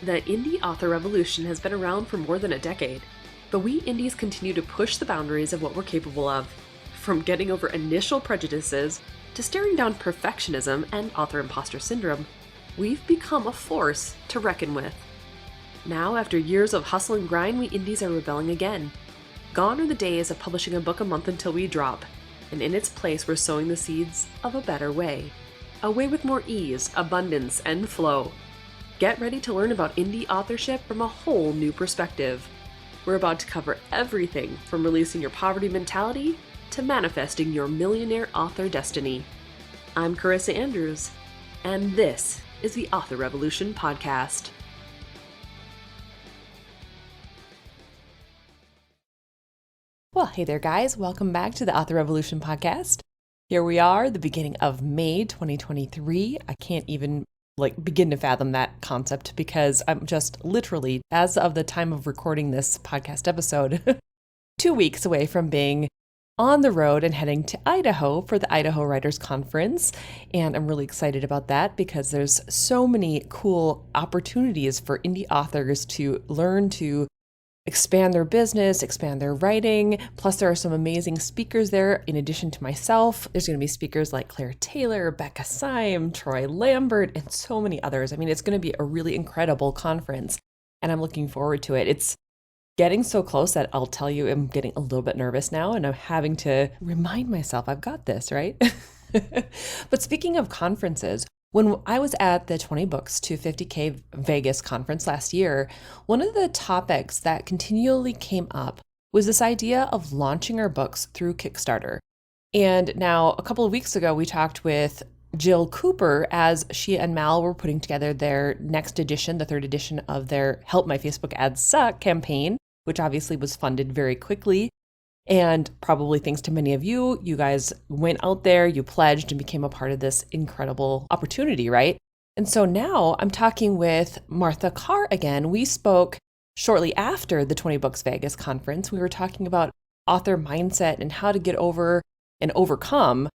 The indie author revolution has been around for more than a decade, but we indies continue to push the boundaries of what we're capable of. From getting over initial prejudices to staring down perfectionism and author imposter syndrome, we've become a force to reckon with. Now, after years of hustle and grind, we indies are rebelling again. Gone are the days of publishing a book a month until we drop, and in its place we're sowing the seeds of a better way. A way with more ease, abundance, and flow. Get ready to learn about indie authorship from a whole new perspective. We're about to cover everything from releasing your poverty mentality to manifesting your millionaire author destiny. I'm Carissa Andrews, and this is the Author Revolution Podcast. Well, hey there, guys. Welcome back to the Author Revolution Podcast. Here we are, the beginning of May 2023. I can't even begin to fathom that concept because I'm just literally, as of the time of recording this podcast episode, 2 weeks away from being on the road and heading to Idaho for the Idaho Writers Conference. And I'm really excited about that because there's so many cool opportunities for indie authors to learn to expand their business, expand their writing. Plus, there are some amazing speakers there. In addition to myself, there's going to be speakers like Claire Taylor, Becca Syme, Troy Lambert, and so many others. I mean, it's going to be a really incredible conference, and I'm looking forward to it. It's getting so close that I'll tell you, I'm getting a little bit nervous now, and I'm having to remind myself I've got this, right? But speaking of conferences, when I was at the 20 Books to 50K Vegas conference last year, one of the topics that continually came up was this idea of launching our books through Kickstarter. And now, a couple of weeks ago, we talked with Jill Cooper as she and Mal were putting together their next edition, the third edition of their Help My Facebook Ads Suck campaign, which obviously was funded very quickly. And probably thanks to many of you, you guys went out there, you pledged and became a part of this incredible opportunity, right? And so now I'm talking with Martha Carr again. We spoke shortly after the 20 Books Vegas conference. We were talking about author mindset and how to get over and overcome,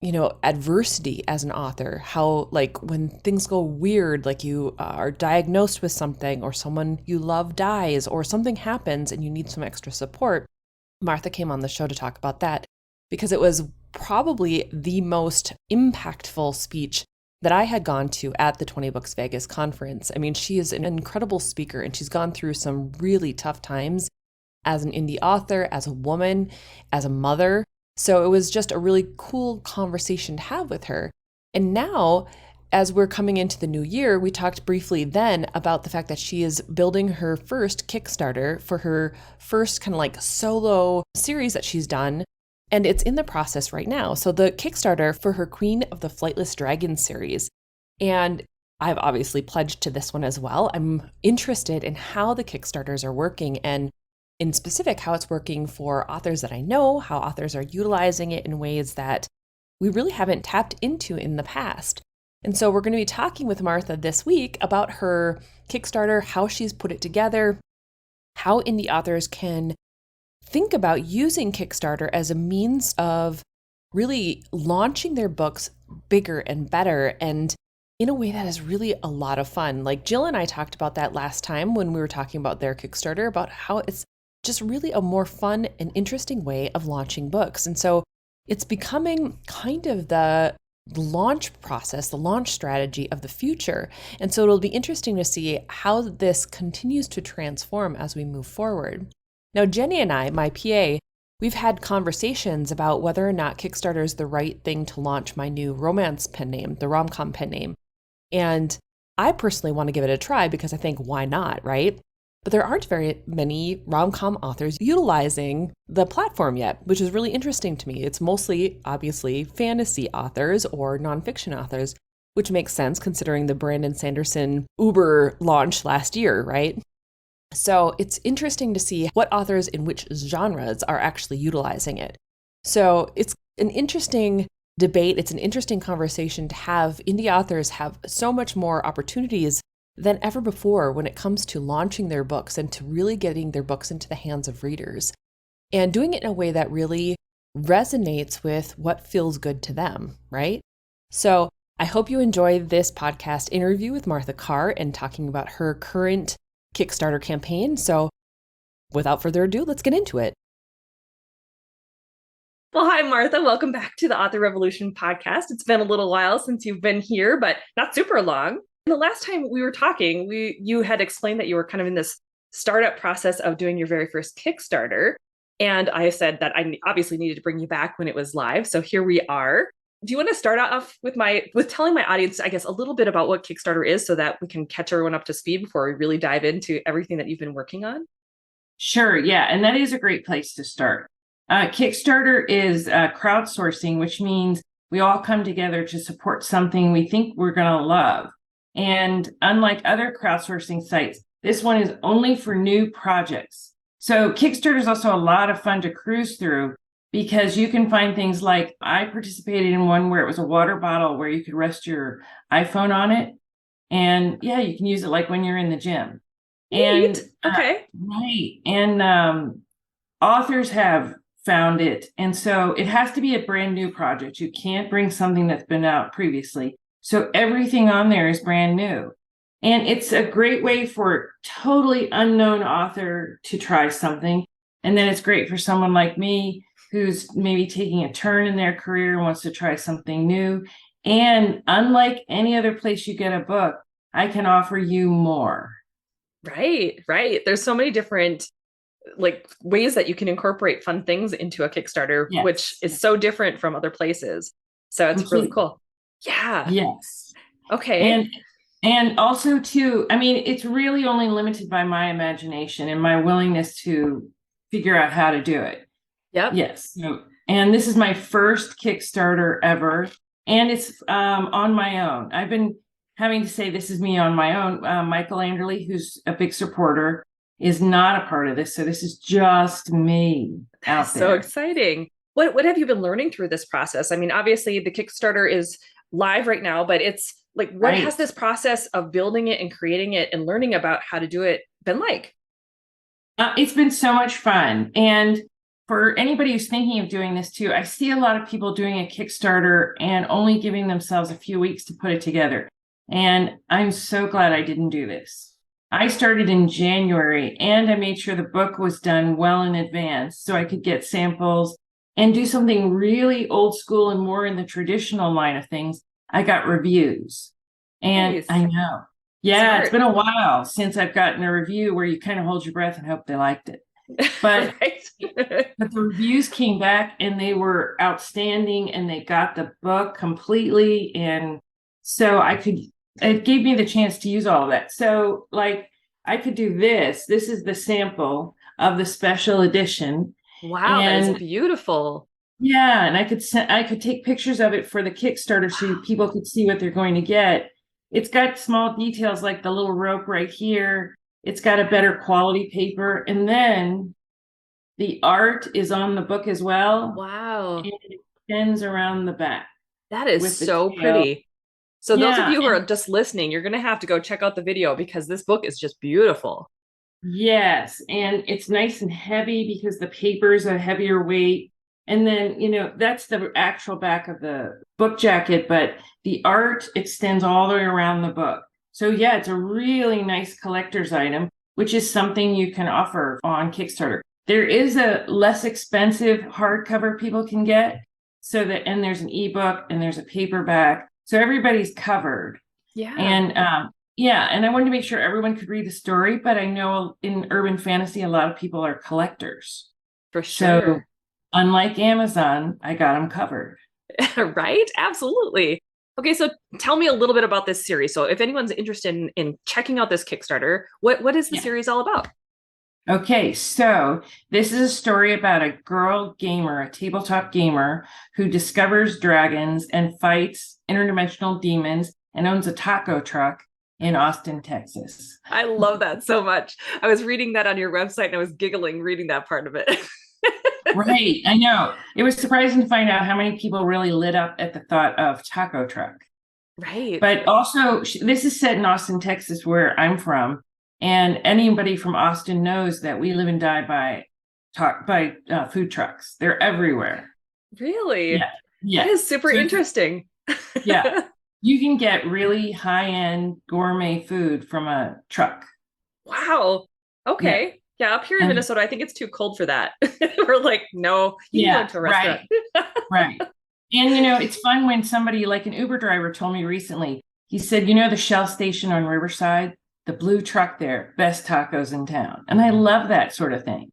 adversity as an author. How, when things go weird, you are diagnosed with something or someone you love dies or something happens and you need some extra support. Martha came on the show to talk about that because it was probably the most impactful speech that I had gone to at the 20 Books Vegas conference. I mean, she is an incredible speaker and she's gone through some really tough times as an indie author, as a woman, as a mother. So it was just a really cool conversation to have with her. And now, as we're coming into the new year, we talked briefly then about the fact that she is building her first Kickstarter for her first kind of solo series that she's done. And it's in the process right now. So the Kickstarter for her Queen of the Flightless Dragons series. And I've obviously pledged to this one as well. I'm interested in how the Kickstarters are working and in specific, how it's working for authors that I know, how authors are utilizing it in ways that we really haven't tapped into in the past. And so we're going to be talking with Martha this week about her Kickstarter, how she's put it together, how indie authors can think about using Kickstarter as a means of really launching their books bigger and better and in a way that is really a lot of fun. Jill and I talked about that last time when we were talking about their Kickstarter, about how it's just really a more fun and interesting way of launching books. And so it's becoming kind of the launch process, the launch strategy of the future. And so it'll be interesting to see how this continues to transform as we move forward. Now, Jenny and I, my PA, we've had conversations about whether or not Kickstarter is the right thing to launch my new romance pen name, the rom-com pen name. And I personally want to give it a try because I think, why not, right? But there aren't very many rom-com authors utilizing the platform yet, which is really interesting to me. It's mostly, obviously, fantasy authors or nonfiction authors, which makes sense considering the Brandon Sanderson Uber launch last year, right? So it's interesting to see what authors in which genres are actually utilizing it. So it's an interesting debate. It's an interesting conversation to have. Indie authors have so much more opportunities than ever before when it comes to launching their books and to really getting their books into the hands of readers and doing it in a way that really resonates with what feels good to them, right? So I hope you enjoy this podcast interview with Martha Carr and talking about her current Kickstarter campaign. So without further ado, let's get into it. Well, hi, Martha. Welcome back to the Author Revolution podcast. It's been a little while since you've been here, but not super long. The last time we were talking, you had explained that you were kind of in this startup process of doing your very first Kickstarter. And I said that I obviously needed to bring you back when it was live. So here we are. Do you want to start off with telling my audience, I guess, a little bit about what Kickstarter is so that we can catch everyone up to speed before we really dive into everything that you've been working on? Sure, yeah, and that is a great place to start. Kickstarter is crowdsourcing, which means we all come together to support something we think we're going to love. And unlike other crowdsourcing sites, this one is only for new projects. So Kickstarter is also a lot of fun to cruise through because you can find things like, I participated in one where it was a water bottle where you could rest your iPhone on it. And yeah, you can use it like when you're in the gym. And okay. Right. And authors have found it. And so it has to be a brand new project. You can't bring something that's been out previously. So everything on there is brand new. And it's a great way for a totally unknown author to try something. And then it's great for someone like me who's maybe taking a turn in their career and wants to try something new. And unlike any other place you get a book, I can offer you more. Right. There's so many different ways that you can incorporate fun things into a Kickstarter, yes. which is so different from other places. So it's Completely. really cool. Yeah. Yes. Okay. And also too, I mean, it's really only limited by my imagination and my willingness to figure out how to do it. Yep. Yes. So, and this is my first Kickstarter ever, and it's on my own. I've been having to say this is me on my own. Michael Anderley, who's a big supporter, is not a part of this. So this is just me out there. So exciting. What have you been learning through this process? I mean, obviously the Kickstarter is live right now, but it's like, what has this process of building it and creating it and learning about how to do it been like? It's been so much fun. And for anybody who's thinking of doing this too, I see a lot of people doing a Kickstarter and only giving themselves a few weeks to put it together. And I'm so glad I didn't do this. I started in January and I made sure the book was done well in advance so I could get samples and do something really old school and more in the traditional line of things. I got reviews. And nice. I know. Yeah, smart. It's been a while since I've gotten a review where you kind of hold your breath and hope they liked it. But, but the reviews came back and they were outstanding and they got the book completely. And so it gave me the chance to use all of that. So like I could do this. This is the sample of the special edition. Wow, that is beautiful. Yeah, and I could take pictures of it for the Kickstarter so people could see what they're going to get. It's got small details like the little rope right here. It's got a better quality paper. And then the art is on the book as well. Wow. And it extends around the back. That is so pretty. So those of you who are just listening, you're going to have to go check out the video because this book is just beautiful. Yes. And it's nice and heavy because the paper is a heavier weight. And then, that's the actual back of the book jacket, but the art extends all the way around the book. So yeah, it's a really nice collector's item, which is something you can offer on Kickstarter. There is a less expensive hardcover people can get. And there's an ebook and there's a paperback. So everybody's covered. Yeah. And and I wanted to make sure everyone could read the story, but I know in urban fantasy, a lot of people are collectors. For sure. So unlike Amazon, I got them covered. Right? Absolutely. Okay, so tell me a little bit about this series. So if anyone's interested in checking out this Kickstarter, what is the series all about? Okay, so this is a story about a girl gamer, a tabletop gamer, who discovers dragons and fights interdimensional demons and owns a taco truck in Austin, Texas. I love that so much. I was reading that on your website and I was giggling reading that part of it. Right, I know. It was surprising to find out how many people really lit up at the thought of taco truck. Right. But also, this is set in Austin, Texas, where I'm from. And anybody from Austin knows that we live and die by food trucks. They're everywhere. Really? Yeah. That is super interesting. Yeah. You can get really high-end gourmet food from a truck. Wow. Yeah. Okay. Yeah, up here in And Minnesota, I think it's too cold for that. We're like, no, you can go yeah, into a restaurant. right, right. And it's fun when somebody like an Uber driver told me recently, he said, the Shell station on Riverside, the blue truck there, best tacos in town. And I love that sort of thing.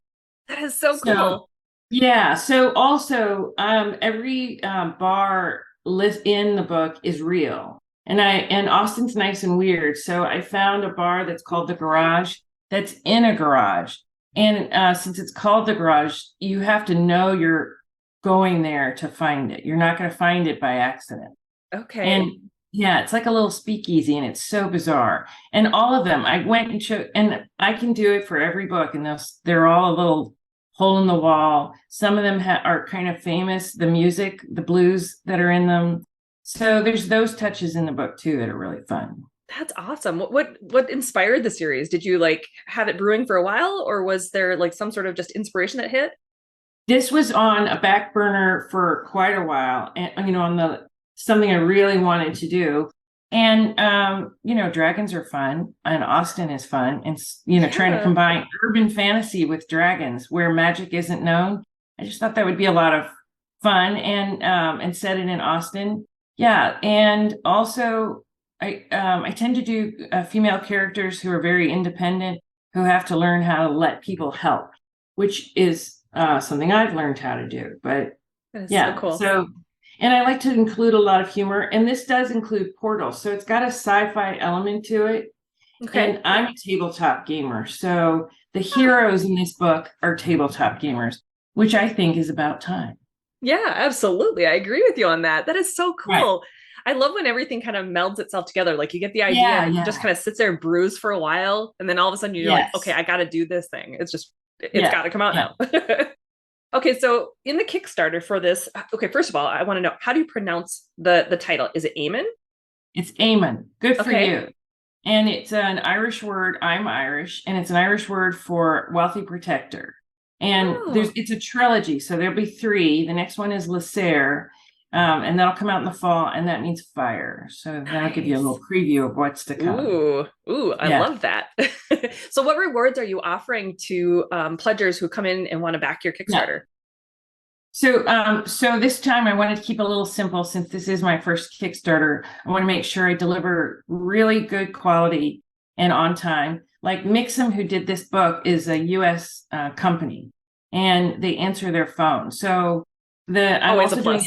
That is so So cool. yeah. So also, every bar list in the book is real, and Austin's nice and weird. So I found a bar that's called the Garage that's in a garage, and since it's called the Garage, you have to know you're going there to find it. You're not going to find it by accident. Okay. And yeah, it's like a little speakeasy, and it's so bizarre. And all of them, I went and showed, and I can do it for every book, and they're all a little hole in the wall. Some of them are kind of famous, the music, the blues that are in them. So there's those touches in the book too that are really fun. That's awesome. What inspired the series? Did you like have it brewing for a while, or was there like some sort of just inspiration that hit? This was on a back burner for quite a while, and on the something I really wanted to do. And dragons are fun, and Austin is fun, and trying to Yeah. combine urban fantasy with dragons where magic isn't known. I just thought that would be a lot of fun, and set it in Austin. Yeah, and also I tend to do female characters who are very independent, who have to learn how to let people help, which is something I've learned how to do. But That is so yeah, cool. so and I like to include a lot of humor, and this does include portals, so it's got a sci-fi element to it. Okay. And I'm a tabletop gamer, so the Ah, heroes in this book are tabletop gamers, which I think is about time. yeah, absolutely. I agree with you on that. That is so Right. cool. I love when everything kind of melds itself together. Like you get the idea Yeah, and it yeah, just kind of sits there and brews for a while. And then all of a sudden you're like, okay, yes, I got to do this thing. It's yeah, got to come out yeah. now. Okay, so in the Kickstarter for this, okay, first of all, I want to know, how do you pronounce the title? Is it Eamon? It's Eamon. Good for Okay. you. And it's an Irish word. I'm Irish, and it's an Irish word for wealthy protector. And Oh, it's a trilogy, so there'll be three. The next one is Lacer, and that'll come out in the fall, and that means fire. So that'll give you a nice. little preview of what's to come. Ooh, I Yeah. love that. So what rewards are you offering to pledgers who come in and want to back your Yeah. Kickstarter? So this time I wanted to keep it a little simple since this is my first Kickstarter. I want to make sure I deliver really good quality and on time. Like Mixum, who did this book, is a U.S. Company, and they answer their phone. So I'm Always a also plus.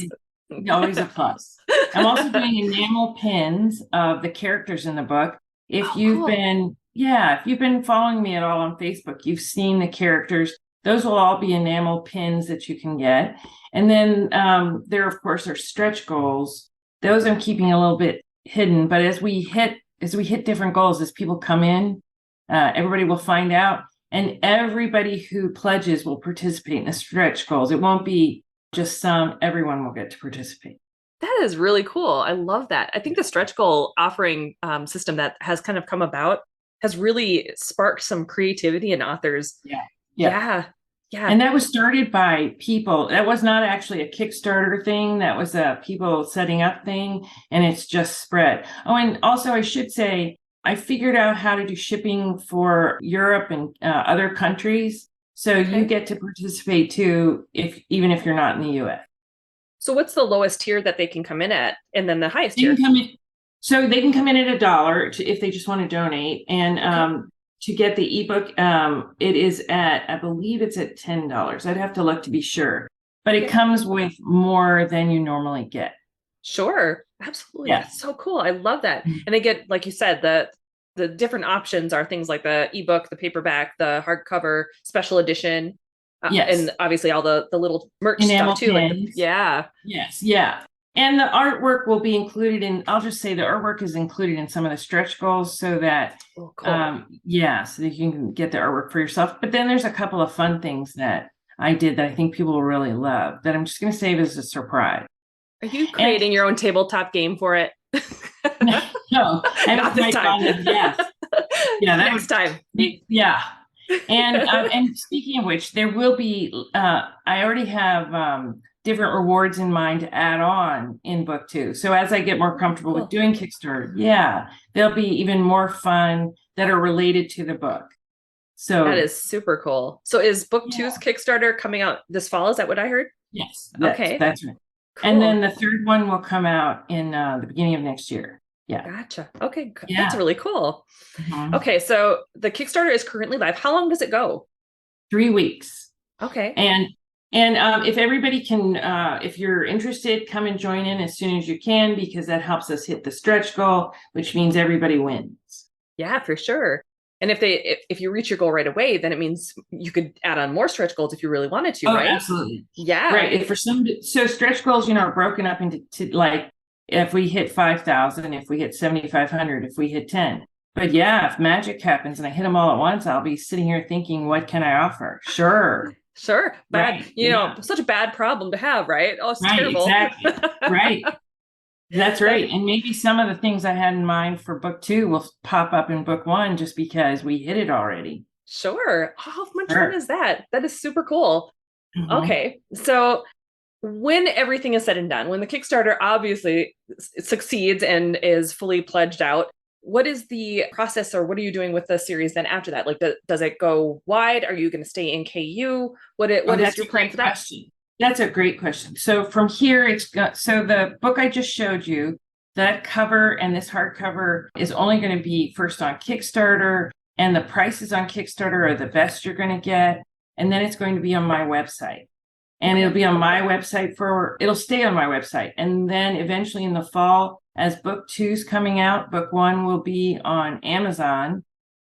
doing always a plus. I'm also doing enamel pins of the characters in the book. Oh, cool. If you've been following me at all on Facebook, you've seen the characters. Those will all be enamel pins that you can get. And then there, of course, are stretch goals. Those I'm keeping a little bit hidden. But as we hit different goals, as people come in, everybody will find out. And everybody who pledges will participate in the stretch goals. It won't be just some, everyone will get to participate. That is really cool. I love that. I think the stretch goal offering system that has kind of come about has really sparked some creativity in authors. Yeah. Yeah. Yeah. Yeah. And that was started by people. That was not actually a Kickstarter thing. That was a people setting up thing, and it's just spread. Oh, and also I should say, I figured out how to do shipping for Europe and other countries. So you Okay. get to participate too, even if you're not in the US. So what's the lowest tier that they can come in at? And then the highest They can tier? come in, so they can come in at $1 if they just want to donate, and Okay. to get the ebook, it is I believe it's at $10. I'd have to look to be sure, but it Okay. comes with more than you normally get. Sure. Absolutely. Yeah. That's so cool. I love that. And they get, like you said, the different options are things like the ebook, the paperback, the hardcover, special edition, Yes. and obviously all the little merch stuff Enamel too. Like pins. yeah. Yes. Yeah. And the artwork will be included I'll just say the artwork is included in some of the stretch goals so that, Oh, cool. so that you can get the artwork for yourself. But then there's a couple of fun things that I did that I think people will really love that I'm just going to save as a surprise. Are you And creating your own tabletop game for it? no, I Not haven't this quite time. gotten it. Yes. Yeah, that Next time. yeah. And speaking of which, there will be. I already have different rewards in mind to add on in book 2. So as I get more comfortable with doing Kickstarter, there'll be even more fun that are related to the book. So that is super cool. So is book 2's Kickstarter coming out this fall? Is that what I heard? Yes. Okay. That's right. Cool. And then the third one will come out in the beginning of next year. Yeah. Gotcha. Okay. That's really cool. Mm-hmm. Okay. So the Kickstarter is currently live. How long does it go? 3 weeks. Okay. And if everybody can, if you're interested, come and join in as soon as you can, because that helps us hit the stretch goal, which means everybody wins. Yeah, for sure. And if you reach your goal right away, then it means you could add on more stretch goals if you really wanted to, right? Absolutely. Yeah. Right. So stretch goals, are broken up into like, if we hit 5,000, if we hit 7,500, if we hit 10. But if magic happens and I hit them all at once, I'll be sitting here thinking, what can I offer? Sure. Bad, such a bad problem to have, right? Oh, it's terrible. Exactly. Right. That's right. And maybe some of the things I had in mind for book 2 will pop up in book 1 just because we hit it already. Sure. How much fun is that? That is super cool. Mm-hmm. Okay. So when everything is said and done, when the Kickstarter obviously succeeds and is fully pledged out, what is the process, or what are you doing with the series then after that? Like, does it go wide? Are you going to stay in KU? What is your plan for that? Question. That's a great question. So from here, so the book I just showed you, that cover and this hardcover is only going to be first on Kickstarter, and the prices on Kickstarter are the best you're going to get. And then it's going to be on my website. And it'll be on my website it'll stay on my website. And then eventually in the fall, as book 2's coming out, book 1 will be on Amazon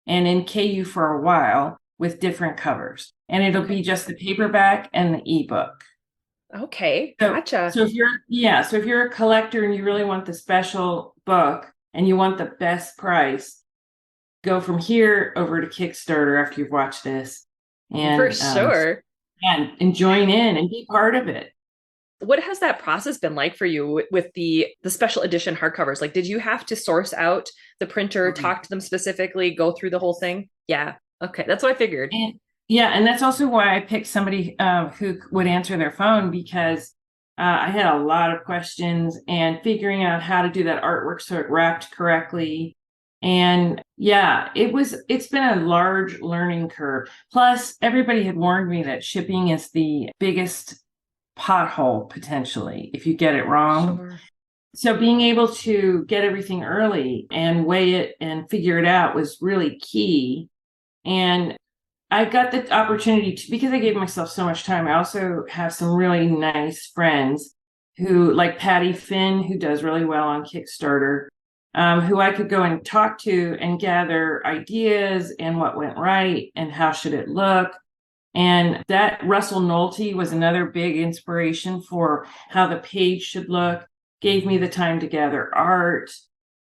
and in KU for a while with different covers. And it'll be just the paperback and the ebook. Okay, gotcha. So if you're a collector and you really want the special book and you want the best price, go from here over to Kickstarter after you've watched this. And for sure. And join in and be part of it. What has that process been like for you with the special edition hardcovers? Like, did you have to source out the printer, talk to them specifically, go through the whole thing? Yeah. Okay. That's what I figured. And that's also why I picked somebody who would answer their phone, because I had a lot of questions and figuring out how to do that artwork so it wrapped correctly. And it's been a large learning curve. Plus, everybody had warned me that shipping is the biggest pothole potentially if you get it wrong. Sure. So being able to get everything early and weigh it and figure it out was really key. And I got the opportunity to, because I gave myself so much time, I also have some really nice friends who, like Patty Finn, who does really well on Kickstarter, who I could go and talk to and gather ideas and what went right and how should it look. And that Russell Nolte was another big inspiration for how the page should look, gave me the time to gather art.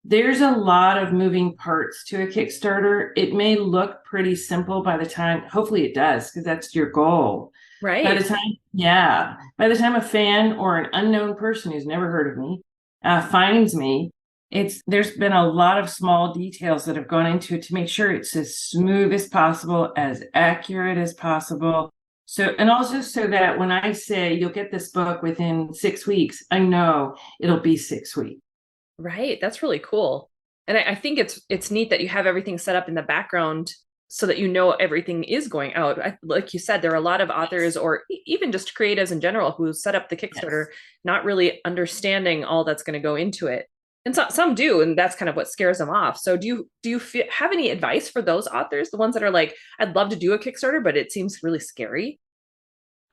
There's a lot of moving parts to a Kickstarter. It may look pretty simple by the time, hopefully it does, because that's your goal. Right. By the time a fan or an unknown person who's never heard of me finds me, there's been a lot of small details that have gone into it to make sure it's as smooth as possible, as accurate as possible. So, and also so that when I say you'll get this book within 6 weeks, I know it'll be 6 weeks. Right. That's really cool. And I think it's neat that you have everything set up in the background so that everything is going out. Like you said, there are a lot of authors or even just creatives in general who set up the Kickstarter, not really understanding all that's going to go into it. And some do, and that's kind of what scares them off. So do you have any advice for those authors, the ones that are like, I'd love to do a Kickstarter, but it seems really scary?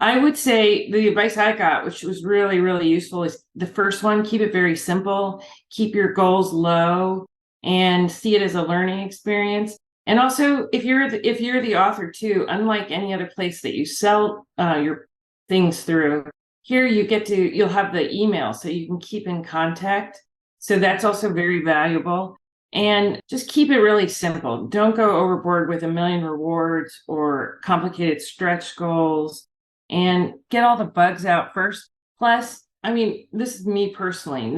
I would say the advice I got, which was really, really useful, is the first one: keep it very simple, keep your goals low, and see it as a learning experience. And also, if you're the author too, unlike any other place that you sell your things through, here you'll have the email so you can keep in contact. So that's also very valuable. And just keep it really simple. Don't go overboard with a million rewards or complicated stretch goals, and get all the bugs out first. Plus, I mean, this is me personally.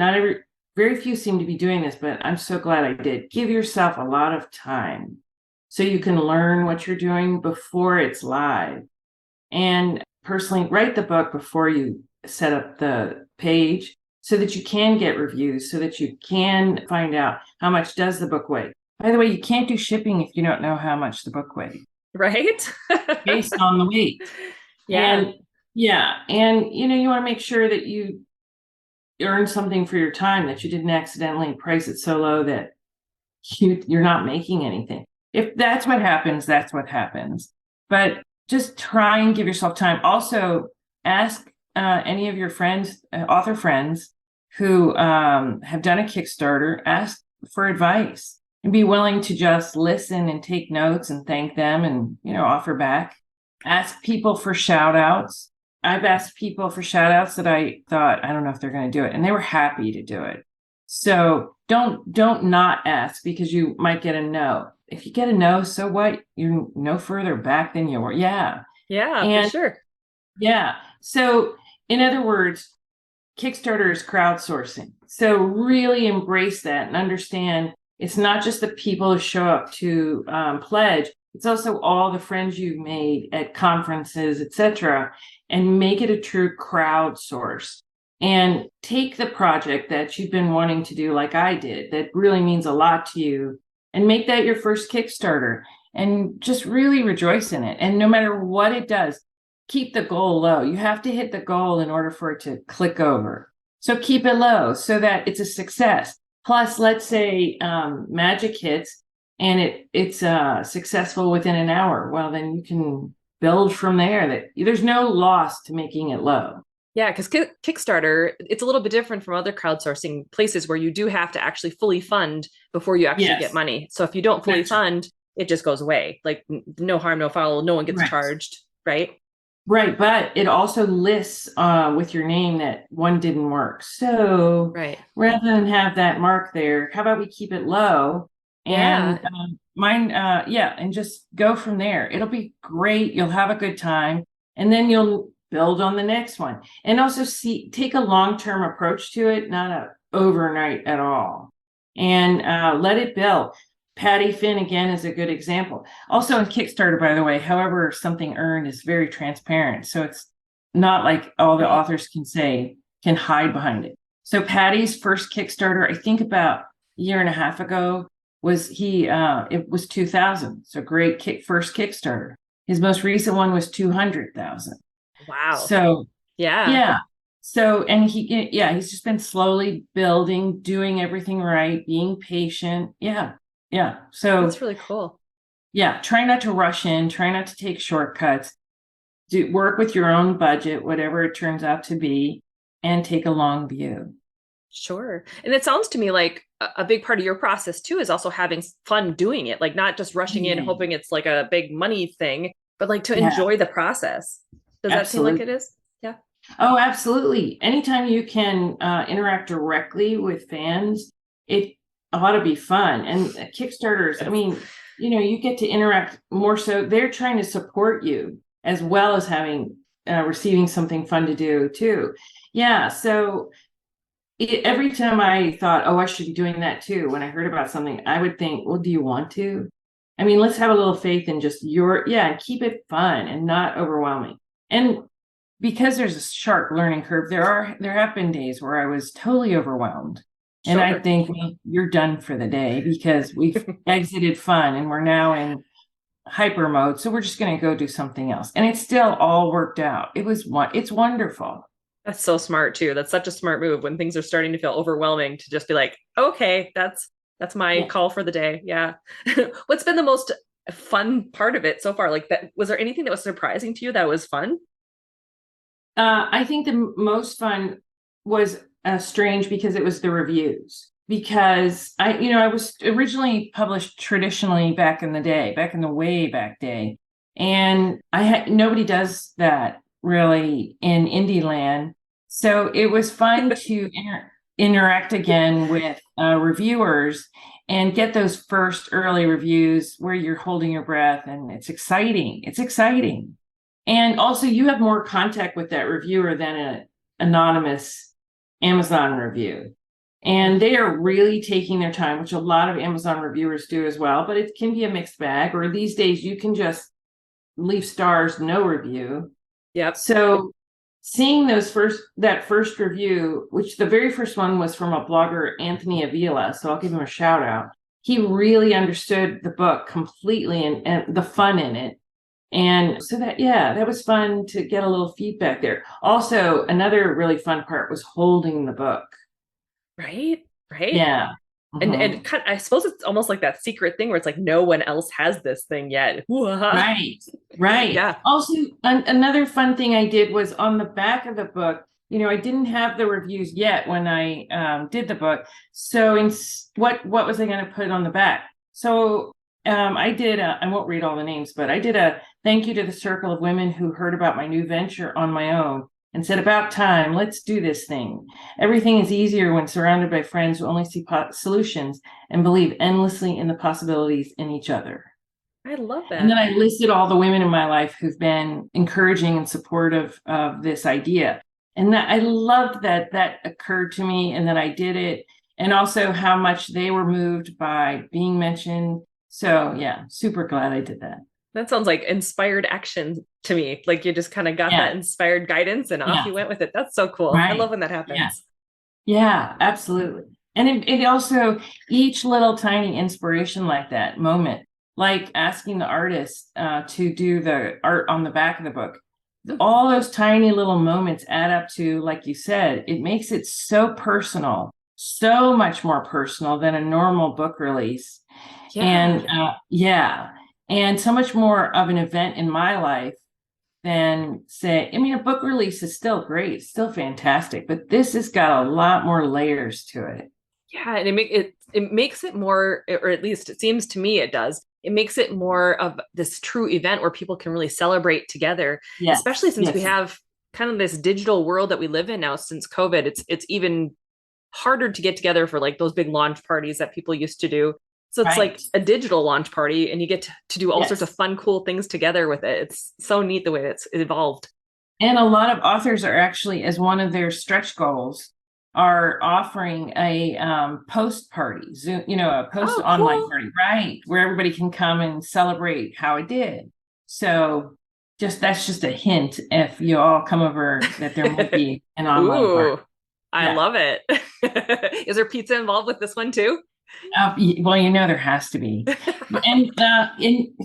Very few seem to be doing this, but I'm so glad I did. Give yourself a lot of time so you can learn what you're doing before it's live. And personally, write the book before you set up the page so that you can get reviews, so that you can find out how much does the book weigh. By the way, you can't do shipping if you don't know how much the book weighs. Right? Based on the weight. Yeah. And you want to make sure that you earn something for your time, that you didn't accidentally price it so low that you're not making anything. If that's what happens, that's what happens. But just try and give yourself time. Also, ask any of your friends, author friends, who have done a Kickstarter, ask for advice and be willing to just listen and take notes and thank them and, offer back. Ask people for shout outs. I've asked people for shout outs that I thought, I don't know if they're going to do it, and they were happy to do it. So don't not ask, because you might get a no. If you get a no, so what? You're no further back than you were. Yeah. Yeah, for sure. Yeah. So in other words, Kickstarter is crowdsourcing. So really embrace that and understand it's not just the people who show up to pledge. It's also all the friends you've made at conferences, etc., and make it a true crowdsource. And take the project that you've been wanting to do, like I did, that really means a lot to you, and make that your first Kickstarter, and just really rejoice in it. And no matter what it does, keep the goal low. You have to hit the goal in order for it to click over. So keep it low so that it's a success. Plus, let's say magic hits and it's successful within an hour. Well, then you can build from there. That there's no loss to making it low. Yeah, because Kickstarter, it's a little bit different from other crowdsourcing places where you do have to actually fully fund before you actually get money. So if you don't fully fund, it just goes away. Like no harm, no foul. No one gets charged, right? Right, but it also lists with your name that one didn't work. So rather than have that mark there, how about we keep it low and and just go from there. It'll be great. You'll have a good time, and then you'll build on the next one. And also take a long-term approach to it, not a overnight at all. And let it build. Patty Finn, again, is a good example. Also in Kickstarter, by the way, however something earned is very transparent. So it's not like all the authors can hide behind it. So Patty's first Kickstarter, I think about a year and a half ago, it was 2,000. So great first Kickstarter. His most recent one was 200,000. Wow. So yeah. So, and he's just been slowly building, doing everything right, being patient. Yeah. So that's really cool. Yeah. Try not to rush in, try not to take shortcuts, work with your own budget, whatever it turns out to be, and take a long view. Sure. And it sounds to me like a big part of your process too is also having fun doing it, like not just rushing in hoping it's like a big money thing, but like to enjoy the process. Does that seem like it is? Yeah. Oh, absolutely. Anytime you can interact directly with fans, it ought to be fun. And Kickstarters, I mean, you get to interact more. So they're trying to support you as well as having receiving something fun to do too. Yeah. So every time I thought, oh, I should be doing that too, when I heard about something, I would think, well, do you want to? I mean, let's have a little faith in just keep it fun and not overwhelming. And because there's a sharp learning curve, there have been days where I was totally overwhelmed. Sure. And I think, well, you're done for the day because we've exited fun and we're now in hyper mode. So we're just going to go do something else. And it still all worked out. It's wonderful. That's so smart too. That's such a smart move when things are starting to feel overwhelming to just be like, okay, that's my call for the day. Yeah. What's been the most fun part of it so far? Like that, was there anything that was surprising to you that was fun? I think the most fun was strange because it was the reviews. Because I was originally published traditionally back in the way back day, and nobody does that really in indie land. So it was fun to interact again with reviewers and get those first early reviews where you're holding your breath, and it's exciting. It's exciting. And also you have more contact with that reviewer than an anonymous Amazon review. And they are really taking their time, which a lot of Amazon reviewers do as well, but it can be a mixed bag. Or these days you can just leave stars, no review. Yep. So seeing that first review, which the very first one was from a blogger, Anthony Avila, so I'll give him a shout out. He really understood the book completely and the fun in it. And so that was fun to get a little feedback there. Also, another really fun part was holding the book. Right. Yeah. And kind of, I suppose it's almost like that secret thing where it's like no one else has this thing yet. Right. Yeah. Also, another fun thing I did was on the back of the book. I didn't have the reviews yet when I did the book. So what was I going to put on the back? So I did, I won't read all the names, but I did a thank you to the circle of women who heard about my new venture on my own and said, about time, let's do this thing. Everything is easier when surrounded by friends who only see solutions and believe endlessly in the possibilities in each other. I love that. And then I listed all the women in my life who've been encouraging and supportive of this idea. And that I loved that occurred to me and that I did it. And also how much they were moved by being mentioned. So yeah, super glad I did that. That sounds like inspired action to me. Like you just kind of got that inspired guidance and off you went with it. That's so cool. Right. I love when that happens. Yeah, absolutely. And it also, each little tiny inspiration like that moment, like asking the artist to do the art on the back of the book, all those tiny little moments add up to, like you said, it makes it so personal, so much more personal than a normal book release. And and so much more of an event in my life than say, I mean, a book release is still great, still fantastic, but this has got a lot more layers to it. Yeah, and it makes it more, or at least it seems to me it does. It makes it more of this true event where people can really celebrate together, especially since we have kind of this digital world that we live in now since COVID. It's even harder to get together for like those big launch parties that people used to do. So it's like a digital launch party and you get to do all sorts of fun, cool things together with it. It's so neat the way it's evolved. And a lot of authors are actually, as one of their stretch goals, are offering a post party, Zoom, a post online party, right, where everybody can come and celebrate how it did. So that's just a hint if you all come over that there might be an online party. I love it. Is there pizza involved with this one too? Well, there has to be. And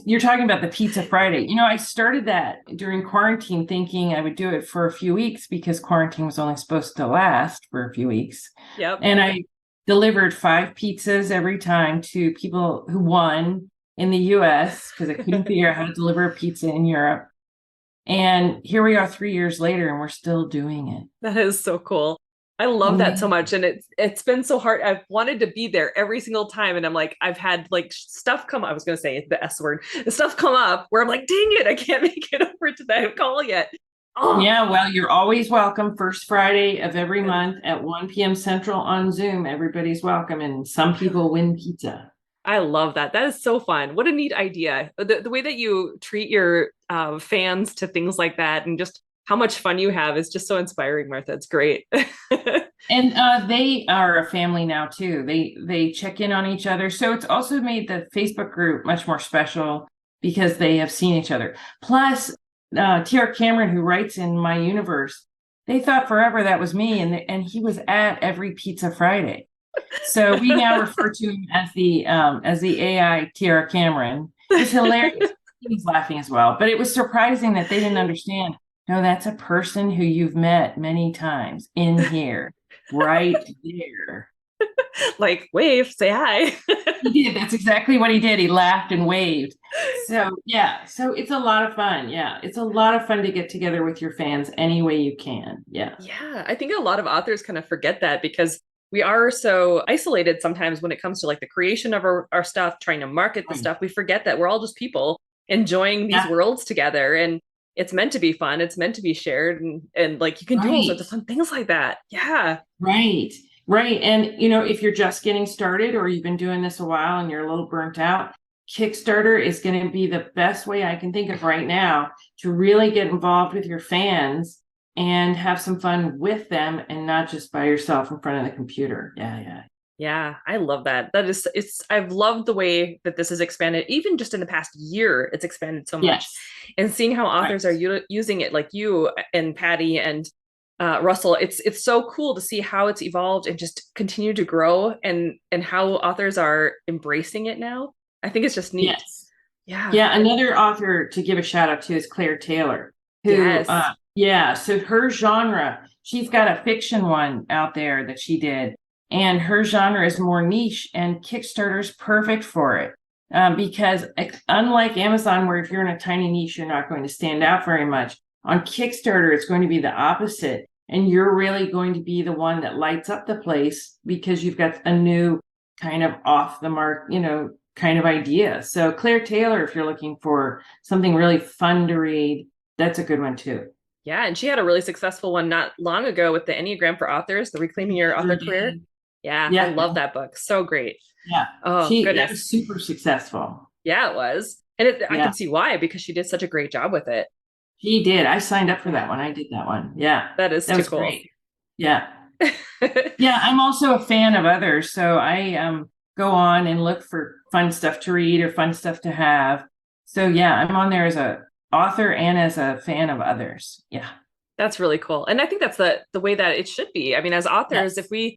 you're talking about the Pizza Friday. I started that during quarantine thinking I would do it for a few weeks because quarantine was only supposed to last for a few weeks. Yep. And I delivered 5 pizzas every time to people who won in the US because I couldn't figure out how to deliver a pizza in Europe. And here we are 3 years later and we're still doing it. That is so cool. I love that so much. And it's been so hard. I've wanted to be there every single time. And I'm like, I've had like stuff come up. I was going to say the S word, stuff come up where I'm like, dang it, I can't make it over to that call yet. Oh. Yeah, well, you're always welcome. First Friday of every month at 1 p.m. Central on Zoom. Everybody's welcome. And some people win pizza. I love that. That is so fun. What a neat idea. The way that you treat your fans to things like that and just how much fun you have is just so inspiring, Martha. It's great. And they are a family now too. They check in on each other. So it's also made the Facebook group much more special because they have seen each other. Plus, T.R. Cameron, who writes in my universe, they thought forever that was me, and he was at every Pizza Friday. So we now refer to him as the AI T.R. Cameron. It's hilarious. He was laughing as well, but it was surprising that they didn't understand. No, that's a person who you've met many times in here, right there. Like, wave, say hi. He did. That's exactly what he did. He laughed and waved. So, so it's a lot of fun. Yeah, it's a lot of fun to get together with your fans any way you can. Yeah. Yeah, I think a lot of authors kind of forget that because we are so isolated sometimes when it comes to like the creation of our stuff, trying to market the stuff. We forget that we're all just people enjoying these worlds together. And it's meant to be fun. It's meant to be shared. And like you can do all sorts of fun things like that. Yeah. Right. And, if you're just getting started or you've been doing this a while and you're a little burnt out, Kickstarter is going to be the best way I can think of right now to really get involved with your fans and have some fun with them and not just by yourself in front of the computer. Yeah. Yeah, I love that. I've loved the way that this has expanded, even just in the past year, it's expanded so much. Yes. And seeing how Right. authors are using it, like you and Patty and Russell, it's so cool to see how it's evolved and just continue to grow, and how authors are embracing it now. I think it's just neat. Yes. Yeah. Yeah. Another author to give a shout out to is Claire Taylor, who, Yes. yeah, so her genre, she's got a fiction one out there that she did, and her genre is more niche, and Kickstarter's perfect for it. Because unlike Amazon, where if you're in a tiny niche, you're not going to stand out very much, on Kickstarter, it's going to be the opposite. And you're really going to be the one that lights up the place because you've got a new kind of off the mark, kind of idea. So Claire Taylor, if you're looking for something really fun to read, that's a good one too. Yeah, and she had a really successful one not long ago with the Enneagram for Authors, the Reclaiming Your Sure Author Career. did. Yeah, I Yeah, love that book. So great. yeah. Oh, That goodness. was super successful. Yeah, it was. And I Yeah, can see why, because she did such a great job with it. she did. I signed up for Yeah, that one. I did that one. Yeah, that is that too was cool. great. Yeah. Yeah, I'm also a fan of others. So I go on and look for fun stuff to read or fun stuff to have. So yeah, I'm on there as a author and as a fan of others. Yeah. That's really cool. And I think that's the way that it should be. I mean, as authors, Yes. if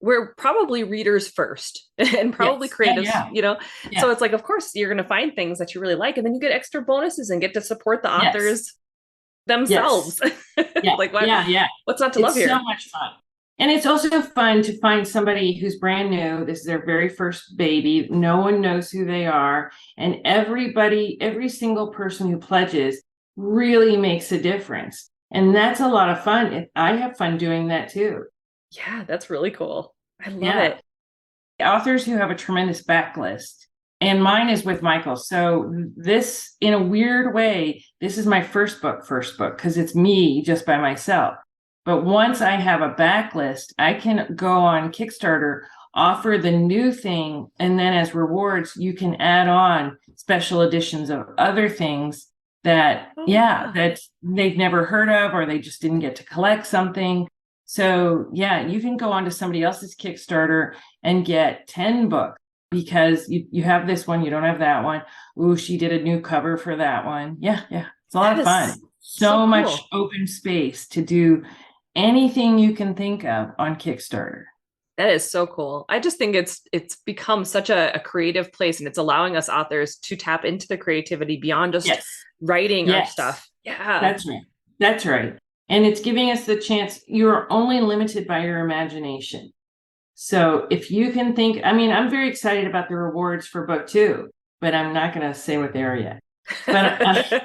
we're probably readers first and probably Yes. Yeah, creatives, yeah. So Yeah. it's like, of course, you're going to find things that you really like, and then you get extra bonuses and get to support the Yes. authors Yes. themselves. Yeah. Like what Yeah. Yeah. what's not to love It's so here? much fun. And it's also fun to find somebody who's brand new. This is their very first baby. No one knows who they are. And every single person who pledges really makes a difference. And that's a lot of fun. I have fun doing that too. Yeah, that's really cool. I love Yeah. it. Authors who have a tremendous backlist. And mine is with Michael. So this, in a weird way, this is my first book, because it's me just by myself. But once I have a backlist, I can go on Kickstarter, offer the new thing, and then as rewards, you can add on special editions of other things that, Oh, yeah, wow. that they've never heard of, or they just didn't get to collect something. So yeah, you can go on to somebody else's Kickstarter and get 10 books because you have this one, you don't have that one. Ooh, she did a new cover for that one. Yeah, yeah. It's a lot That of fun. is so So much cool. open space to do anything you can think of on Kickstarter. That is so cool. I just think it's become such a creative place, and it's allowing us authors to tap into the creativity beyond just Yes. writing our Yes. stuff. Yeah. That's right. That's right. And it's giving us the chance, you're only limited by your imagination. So if you can think, I mean, I'm very excited about the rewards for book 2, but I'm not going to say what they are yet. But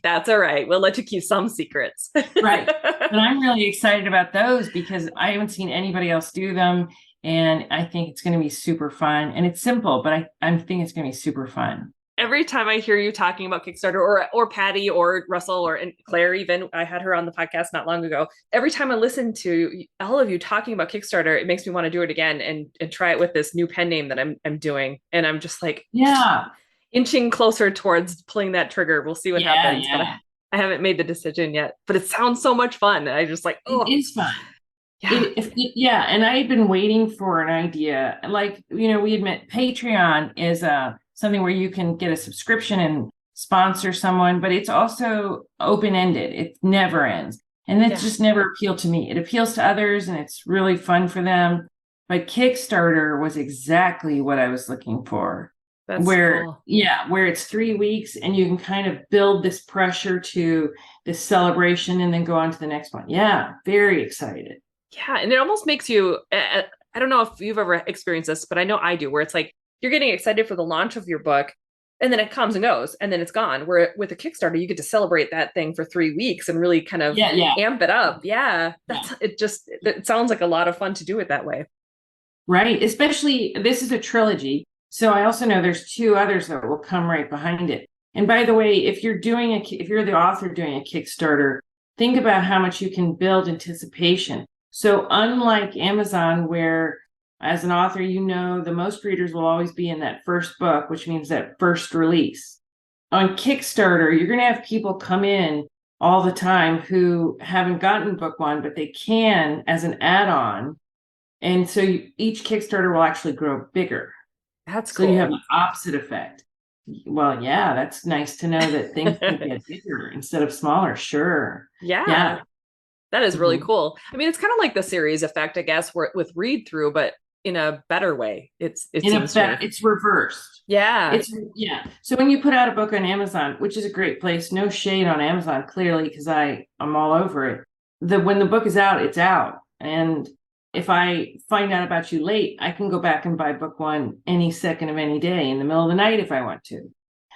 That's all right. We'll let you keep some secrets. right. But I'm really excited about those because I haven't seen anybody else do them. And I think it's going to be super fun. And it's simple, but I think it's going to be super fun. Every time I hear you talking about Kickstarter, or Patty or Russell or and Claire, even I had her on the podcast not long ago. Every time I listen to all of you talking about Kickstarter, it makes me want to do it again and try it with this new pen name that I'm doing. And I'm just like Yeah. inching closer towards pulling that trigger. We'll see what Yeah. happens, but Yeah. I haven't made the decision yet. But it sounds so much fun. I just like, It oh is fun. yeah, Yeah, and I had been waiting for an idea. Like, we admit Patreon is something where you can get a subscription and sponsor someone, but it's also open-ended. It never ends. And that yeah, just never appealed to me. It appeals to others and it's really fun for them. But Kickstarter was exactly what I was looking for. that's Where, cool. yeah, where it's 3 weeks and you can kind of build this pressure to this celebration and then go on to the next one. Yeah, very excited. Yeah, and it almost makes you. I don't know if you've ever experienced this, but I know I do. Where it's like you're getting excited for the launch of your book, and then it comes and goes, and then it's gone. Where with a Kickstarter, you get to celebrate that thing for 3 weeks and really kind of Yeah, yeah. amp it up. Yeah, Yeah. it sounds like a lot of fun to do it that way. Right. Especially this is a trilogy. So I also know there's 2 others that will come right behind it. And by the way, if you're the author doing a Kickstarter, think about how much you can build anticipation. So unlike Amazon, where as an author, the most readers will always be in that first book, which means that first release. On Kickstarter, you're going to have people come in all the time who haven't gotten book 1, but they can as an add-on. And so each Kickstarter will actually grow bigger. That's So you cool. have the opposite effect. Well, yeah, that's nice to know that things can get bigger instead of smaller. Sure. Yeah, Yeah. that is really Mhm. cool. I mean, it's kind of like the series effect, I guess, where, with read through, but in a better way. It In a seems to better, me. it's reversed. Yeah. It's yeah. So when you put out a book on Amazon, which is a great place, no shade on Amazon, clearly, because I'm all over it. When the book is out, it's out. And if I find out about you late, I can go back and buy book one any second of any day in the middle of the night if I want to.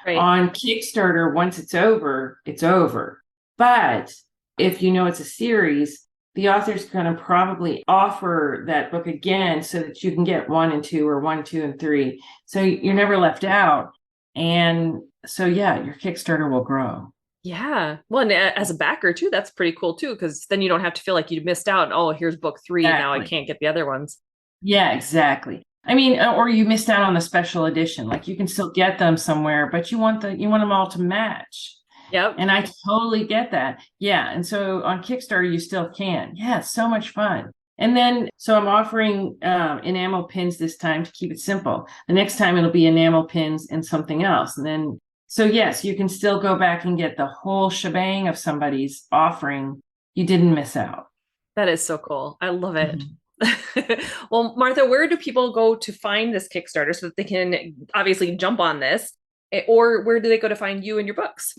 Right. On Kickstarter, once it's over, it's over. But if you know it's a series, the author's going to probably offer that book again so that you can get 1 and 2 or 1, 2, and 3. So you're never left out. And so, yeah, your Kickstarter will grow. Yeah. Well, and as a backer too, that's pretty cool too, because then you don't have to feel like you missed out. Oh, here's book 3. Now I Exactly. can't get the other ones. Yeah, exactly. I mean, or you missed out on the special edition. Like you can still get them somewhere, but you want them all to match. Yep. And I totally get that. Yeah. And so on Kickstarter, you still can. Yeah, it's so much fun. And then, so I'm offering enamel pins this time to keep it simple. The next time it'll be enamel pins and something else. And then, so yes, you can still go back and get the whole shebang of somebody's offering. You didn't miss out. That is so cool. I love it. Mhm. Well, Martha, where do people go to find this Kickstarter so that they can obviously jump on this? Or where do they go to find you and your books?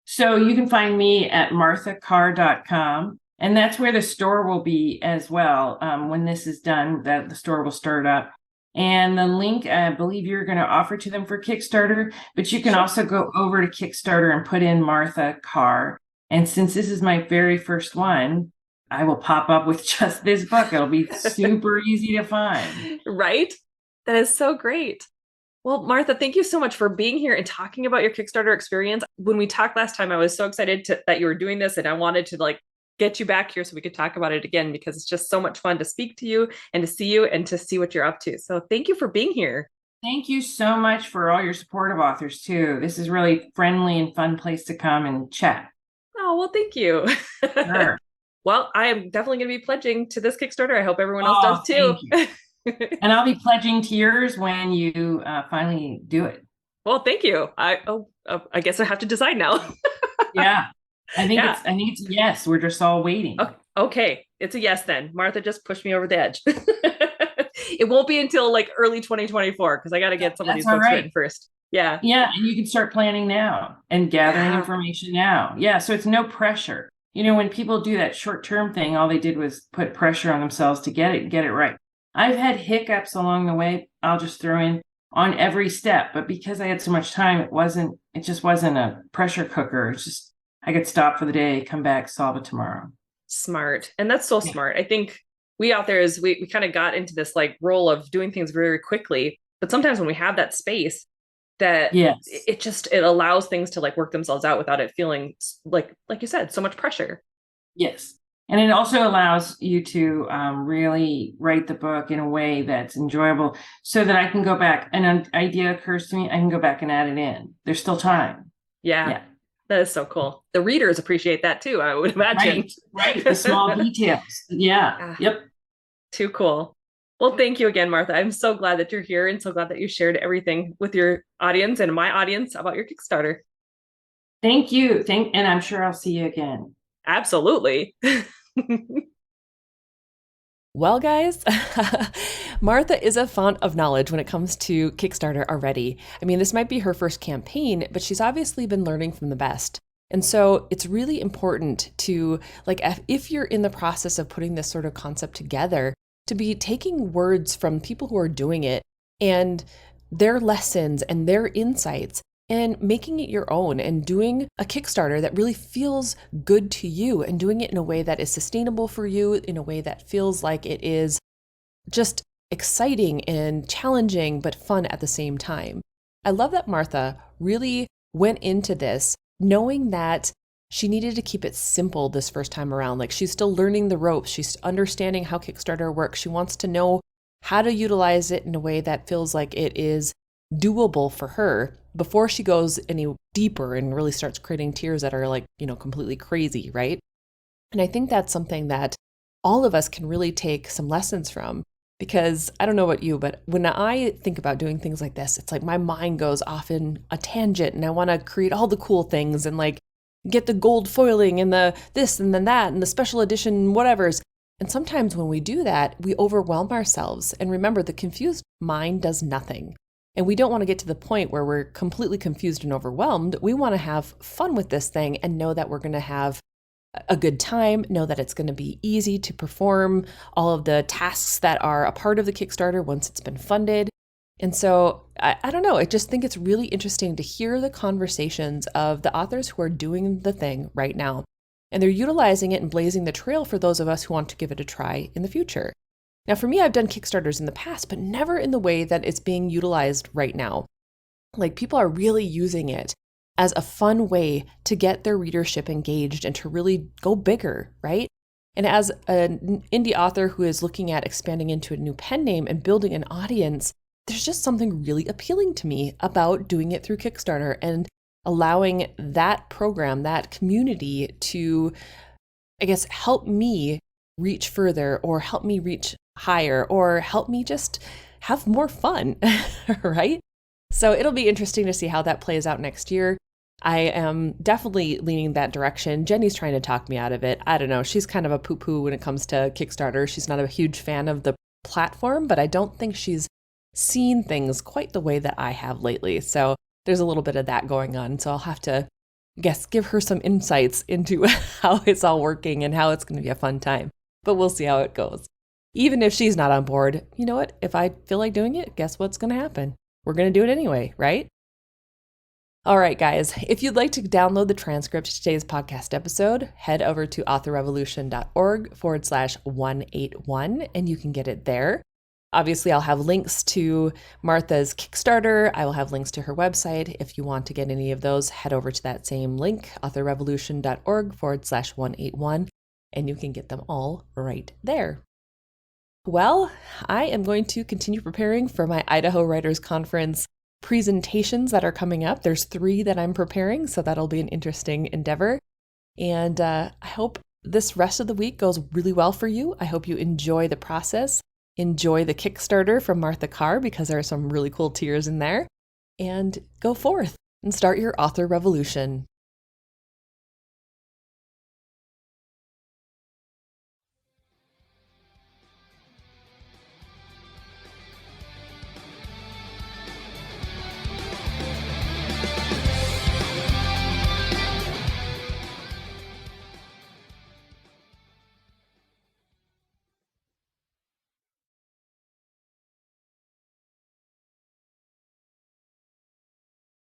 So you can find me at marthacarr.com. And that's where the store will be as well. When this is done, that the store will start up. And the link, I believe you're going to offer to them for Kickstarter, but you can also go over to Kickstarter and put in Martha Carr. And since this is my very first one, I will pop up with just this book. It'll be super easy to find. Right? That is so great. Well, Martha, thank you so much for being here and talking about your Kickstarter experience. When we talked last time, I was so excited that you were doing this, and I wanted to get you back here so we could talk about it again, because it's just so much fun to speak to you and to see you and to see what you're up to. So thank you for being here. Thank you so much for all your support of authors too. This is really friendly and fun place to come and chat. Oh, well, thank you. Sure. Well, I am definitely going to be pledging to this Kickstarter. I hope everyone else does too. Thank you. And I'll be pledging to yours when you finally do it. Well, thank you. I guess I have to decide now. Yeah. I think Yeah. it's a yes. We're just all waiting. Okay, it's a yes then. Martha just pushed me over the edge. It won't be until early 2024 because I got to get some of these books written first. Yeah. Yeah, and you can start planning now and gathering information now. Yeah, so it's no pressure. When people do that short-term thing, all they did was put pressure on themselves to get it right. I've had hiccups along the way. I'll just throw in on every step, but because I had so much time, it just wasn't a pressure cooker. It's just I could stop for the day, come back, solve it tomorrow. Smart. And that's so smart. I think we out there we kind of got into this role of doing things very quickly, but sometimes when we have that space, that yes, it allows things to work themselves out without it feeling like you said, so much pressure. Yes. And it also allows you to really write the book in a way that's enjoyable so that I can go back. An idea occurs to me, I can go back and add it in. There's still time. Yeah. That is so cool. The readers appreciate that too, I would imagine. Right. The small details. Yeah. Yep. Too cool. Well, thank you again, Martha. I'm so glad that you're here and so glad that you shared everything with your audience and my audience about your Kickstarter. Thank you. And I'm sure I'll see you again. Absolutely. Well, guys, Martha is a font of knowledge when it comes to Kickstarter already. I mean, this might be her first campaign, but she's obviously been learning from the best. And so it's really important to, if you're in the process of putting this sort of concept together, to be taking words from people who are doing it and their lessons and their insights and making it your own and doing a Kickstarter that really feels good to you and doing it in a way that is sustainable for you, in a way that feels like it is just exciting and challenging, but fun at the same time. I love that Martha really went into this knowing that she needed to keep it simple this first time around. She's still learning the ropes. She's understanding how Kickstarter works. She wants to know how to utilize it in a way that feels like it is doable for her before she goes any deeper and really starts creating tiers that are completely crazy, right? And I think that's something that all of us can really take some lessons from. Because I don't know about you, but when I think about doing things like this, it's like my mind goes off in a tangent and I want to create all the cool things and like get the gold foiling and the this and then that and the special edition whatevers. And sometimes when we do that, we overwhelm ourselves. And remember, the confused mind does nothing. And we don't want to get to the point where we're completely confused and overwhelmed. We want to have fun with this thing and know that we're going to have a good time, know that it's going to be easy to perform all of the tasks that are a part of the Kickstarter once it's been funded. And so I don't know, I just think it's really interesting to hear the conversations of the authors who are doing the thing right now. And they're utilizing it and blazing the trail for those of us who want to give it a try in the future. Now, for me, I've done Kickstarters in the past, but never in the way that it's being utilized right now. Like, people are really using it as a fun way to get their readership engaged and to really go bigger, right? And as an indie author who is looking at expanding into a new pen name and building an audience, there's just something really appealing to me about doing it through Kickstarter and allowing that program, that community to, I guess, help me reach further or help me reach higher or help me just have more fun, right? So it'll be interesting to see how that plays out next year. I am definitely leaning that direction. Jenny's trying to talk me out of it. I don't know. She's kind of a poo-poo when it comes to Kickstarter. She's not a huge fan of the platform, but I don't think she's seen things quite the way that I have lately. So there's a little bit of that going on. So I'll have to, I guess, give her some insights into how it's all working and how it's going to be a fun time. But we'll see how it goes. Even if she's not on board, you know what? If I feel like doing it, guess what's going to happen? We're going to do it anyway, right? All right, guys, if you'd like to download the transcript of today's podcast episode, head over to authorrevolution.org/181 and you can get it there. Obviously, I'll have links to Martha's Kickstarter. I will have links to her website. If you want to get any of those, head over to that same link, authorrevolution.org/181, and you can get them all right there. Well, I am going to continue preparing for my Idaho Writers Conference presentations that are coming up. There's 3 that I'm preparing, so that'll be an interesting endeavor. And I hope this rest of the week goes really well for you. I hope you enjoy the process. Enjoy the Kickstarter from Martha Carr because there are some really cool tiers in there. And go forth and start your author revolution.